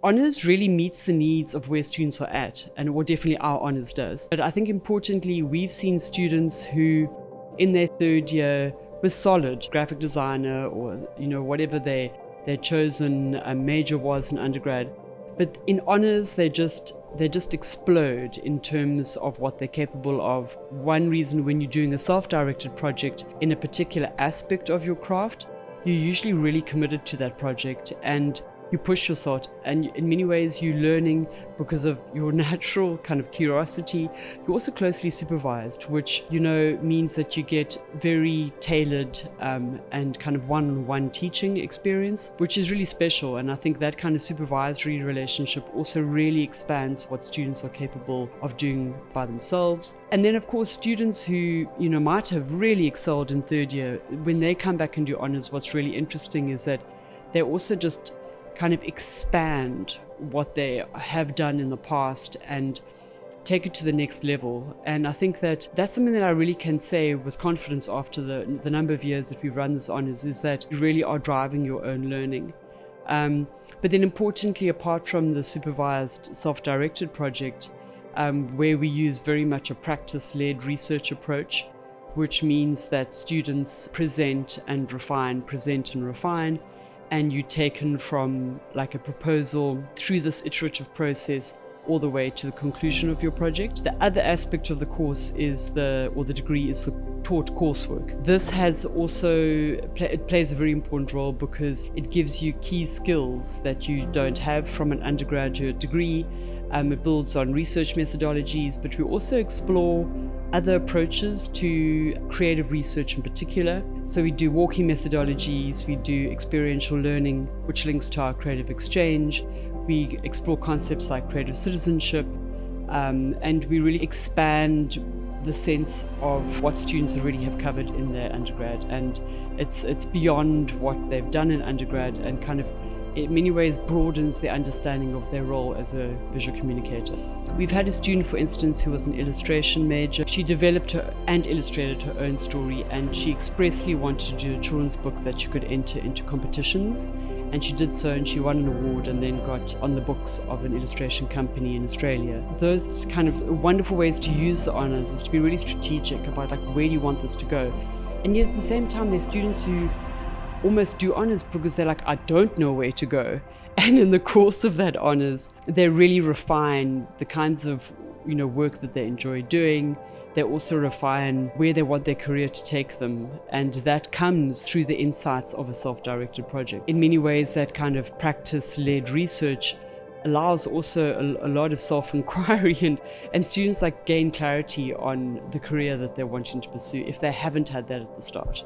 Honours really meets the needs of where students are at, and what definitely our honours does. But I think importantly, we've seen students who in their third year were solid, graphic designer or whatever their chosen major was in undergrad. But in honours, they just explode in terms of what they're capable of. One reason when you're doing a self-directed project in a particular aspect of your craft, you're usually really committed to that project and you push yourself, and in many ways you're learning because of your natural kind of curiosity. You're also closely supervised, which means that you get very tailored and kind of one-on-one teaching experience, which is really special. And I think that kind of supervisory relationship also really expands what students are capable of doing by themselves. And then of course students who might have really excelled in third year, when they come back and do honours, what's really interesting is that they also just kind of expand what they have done in the past and take it to the next level. And I think that that's something that I really can say with confidence after the number of years that we've run this honours, is that you really are driving your own learning. But then importantly, apart from the supervised self-directed project, where we use very much a practice-led research approach, which means that students present and refine, and you're taken from like a proposal through this iterative process all the way to the conclusion of your project. The other aspect of the course is the degree is the taught coursework. This has also, it plays a very important role because it gives you key skills that you don't have from an undergraduate degree. It builds on research methodologies, but we also explore other approaches to creative research in particular. So we do walking methodologies, we do experiential learning, which links to our creative exchange. We explore concepts like creative citizenship, and we really expand the sense of what students already have covered in their undergrad. And it's beyond what they've done in undergrad, and kind of in many ways broadens their understanding of their role as a visual communicator. We've had a student, for instance, who was an illustration major. She developed and illustrated her own story, and she expressly wanted to do a children's book that she could enter into competitions. And she did so, and she won an award and then got on the books of an illustration company in Australia. Those kind of wonderful ways to use the honours is to be really strategic about like, where do you want this to go? And yet at the same time, there's students who almost do honours because they're like, I don't know where to go. And in the course of that honours, they really refine the kinds of work that they enjoy doing. They also refine where they want their career to take them. And that comes through the insights of a self-directed project. In many ways, that kind of practice-led research allows also a lot of self-inquiry, and students gain clarity on the career that they're wanting to pursue if they haven't had that at the start.